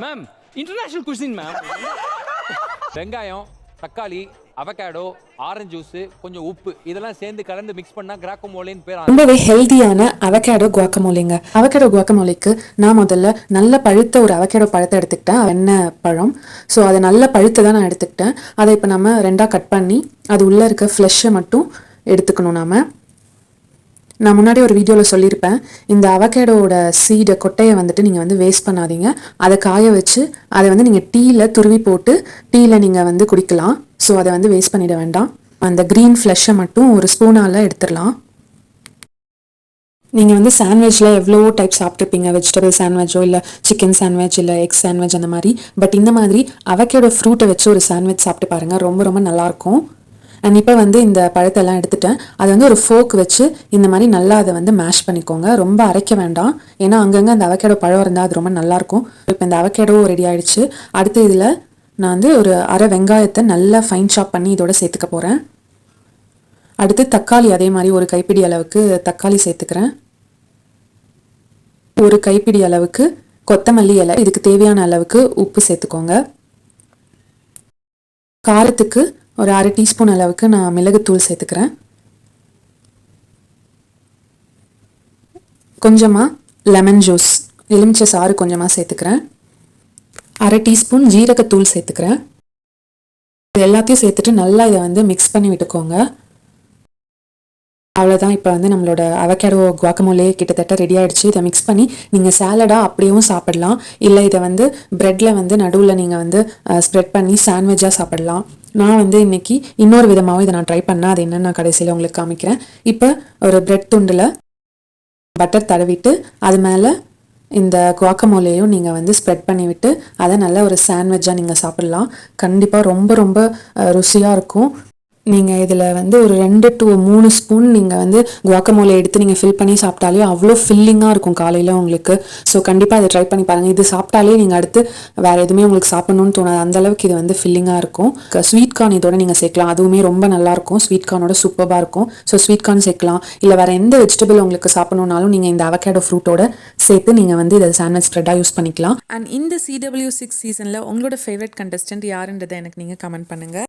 Ma'am international cuisine ma'am. வெங்காயம், தக்காளி, avocado, orange juice, கொஞ்சம் உப்பு இதெல்லாம் சேர்ந்து கலந்து மிக்ஸ் பண்ணா குவாக்கமோலேன்னு பேர். ரொம்பவே ஹெல்தியான அவகேடோ குவாக்கமோலேங்க. அவகேடோ குவாக்கமோலேக்கு நான் முதல்ல நல்ல பழுத்த ஒரு அவகேடோ பழத்தை எடுத்துக்கிட்டேன். எண்ணெய் பழம். ஸோ அதை நல்ல பழுத்தை தான் நான் எடுத்துக்கிட்டேன். அதை இப்போ நம்ம ரெண்டாக கட் பண்ணி அது உள்ளே இருக்க ஃப்ளெஷ்ஷை மட்டும் எடுத்துக்கணும். நான் முன்னாடி ஒரு வீடியோவில் சொல்லியிருப்பேன், இந்த அவகேடோட சீடை கொட்டையை வந்துட்டு நீங்கள் வந்து வேஸ்ட் பண்ணாதீங்க. அதை காய வச்சு அதை வந்து நீங்கள் டீயில் துருவி போட்டு டீயில் நீங்கள் வந்து குடிக்கலாம். ஸோ அதை வந்து வேஸ்ட் பண்ணிட வேண்டாம். அந்த க்ரீன் ஃப்ளெஷ்ஷை மட்டும் ஒரு ஸ்பூனால் எடுத்துடலாம். நீங்கள் வந்து சாண்ட்விச்சில் எவ்வளோ டைப் சாப்பிட்ருப்பீங்க, வெஜிடபிள் சாண்ட்விச்சோ இல்லை சிக்கன் சாண்ட்விச் இல்லை எக் சாண்ட்விச் அந்த மாதிரி. பட் இந்த மாதிரி அவகேடோ ஃப்ரூட்டை வச்சு ஒரு சாண்ட்விச் சாப்பிட்டு பாருங்கள், ரொம்ப ரொம்ப நல்லாயிருக்கும். அண்ட் இப்போ வந்து இந்த பழத்தெல்லாம் எடுத்துட்டேன். அதை வந்து ஒரு ஃபோக் வச்சு இந்த மாதிரி நல்லா அதை வந்து மேஷ் பண்ணிக்கோங்க. ரொம்ப அரைக்க வேண்டாம், ஏன்னா அங்கங்கே அந்த அவகேடோ பழம் இருந்தால் அது ரொம்ப நல்லாயிருக்கும். இப்போ இந்த அவகேடோ ரெடி ஆகிடுச்சு. அடுத்து இதில் நான் வந்து ஒரு அரை வெங்காயத்தை நல்லா ஃபைன் சாப் பண்ணி இதோட சேர்த்துக்க போகிறேன். அடுத்து தக்காளி, அதே மாதிரி ஒரு கைப்பிடி அளவுக்கு தக்காளி சேர்த்துக்கிறேன். ஒரு கைப்பிடி அளவுக்கு கொத்தமல்லி இலை, இதுக்கு தேவையான அளவுக்கு உப்பு சேர்த்துக்கோங்க. காரத்துக்கு ஒரு அரை டீஸ்பூன் அளவுக்கு நான் மிளகுத்தூள் சேர்த்துக்கிறேன். கொஞ்சமாக லெமன் ஜூஸ், எலுமிச்சை சாறு கொஞ்சமாக சேர்த்துக்கிறேன். அரை டீஸ்பூன் ஜீரகத்தூள் சேர்த்துக்கிறேன். இது எல்லாத்தையும் சேர்த்துட்டு நல்லா இதை வந்து மிக்ஸ் பண்ணி விட்டுக்கோங்க. அவ்வளோதான். இப்போ வந்து நம்மளோட அவகேடோ குவாக்கமோலே கிட்டத்தட்ட ரெடி ஆகிடுச்சு. இதை மிக்ஸ் பண்ணி நீங்கள் சாலடாக அப்படியும் சாப்பிடலாம், இல்லை இதை வந்து ப்ரெட்டில் வந்து நடுவில் நீங்கள் வந்து ஸ்ப்ரெட் பண்ணி சாண்ட்விச்சாக சாப்பிடலாம். நான் வந்து இன்றைக்கி இன்னொரு விதமாகவும் இதை நான் ட்ரை பண்ணேன். அது என்னென்னு நான் கடைசியில் உங்களுக்கு காமிக்கிறேன். இப்போ ஒரு ப்ரெட் துண்டில் பட்டர் தடவிட்டு அது மேலே இந்த குவாக்கமோலேயும் நீங்கள் வந்து ஸ்ப்ரெட் பண்ணிவிட்டு அதை நல்ல ஒரு சாண்ட்விச்சாக நீங்கள் சாப்பிட்லாம். கண்டிப்பாக ரொம்ப ரொம்ப ருசியாக இருக்கும். நீங்கள் இதில் வந்து ஒரு 2 to 3 ஸ்பூன் நீங்கள் வந்து குவாக்கமோலே எடுத்து நீங்கள் ஃபில் பண்ணி சாப்பிட்டாலே அவ்வளோ ஃபில்லிங்காக இருக்கும் காலையில் உங்களுக்கு. ஸோ கண்டிப்பாக இதை ட்ரை பண்ணி பாருங்கள். இது சாப்பிட்டாலே நீங்கள் அடுத்து வேறு எதுவுமே உங்களுக்கு சாப்பிட்ணுன்னு தோணாது, அந்தளவுக்கு இது வந்து ஃபில்லிங்காக இருக்கும். ஸ்வீட் கார்ன் இதோட நீங்கள் சேர்க்கலாம், அதுவுமே ரொம்ப நல்லாயிருக்கும். ஸ்வீட் கார்னோட சூப்பராக இருக்கும். ஸோ ஸ்வீட் கார்ன் சேர்க்கலாம், இல்லை வேறு எந்த வெஜிடபிள் உங்களுக்கு சாப்பிட்ணுன்னாலும் நீங்கள் இந்த அவகேடோ ஃப்ரூட்டோட சேர்த்து நீங்கள் வந்து இதை சாண்ட்விச் ஸ்ப்ரெட்டாக யூஸ் பண்ணிக்கலாம். அண்ட் இந்த CW6 சீசனில் உங்களோட ஃபேவரட் கண்டஸ்டன்ட் யாருன்றதை எனக்கு நீங்கள் கமெண்ட் பண்ணுங்கள்.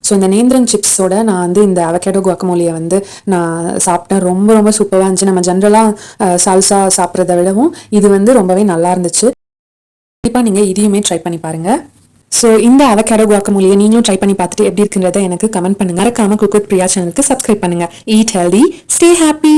ஸோ இந்த நேந்திரன் சிப்ஸோட நான் வந்து இந்த அவகேடோ குவாக்கமோலியை வந்து நான் சாப்பிட்டேன். ரொம்ப ரொம்ப சூப்பராக இருந்துச்சு. நம்ம ஜென்ரலாக சால்சா சாப்பிட்றத விடவும் இது வந்து ரொம்பவே நல்லா இருந்துச்சு. கண்டிப்பாக நீங்கள் இதையுமே ட்ரை பண்ணி பாருங்கள். ஸோ இந்த அவகேடோ குவாக்கமோலியை நீங்களும் ட்ரை பண்ணி பார்த்துட்டு எப்படி இருக்குன்றதை எனக்கு கமெண்ட் பண்ணுங்கள். மறக்காம குக் வித் பிரியா சேனலுக்கு சப்ஸ்கிரைப் பண்ணுங்கள். Eat healthy, stay happy.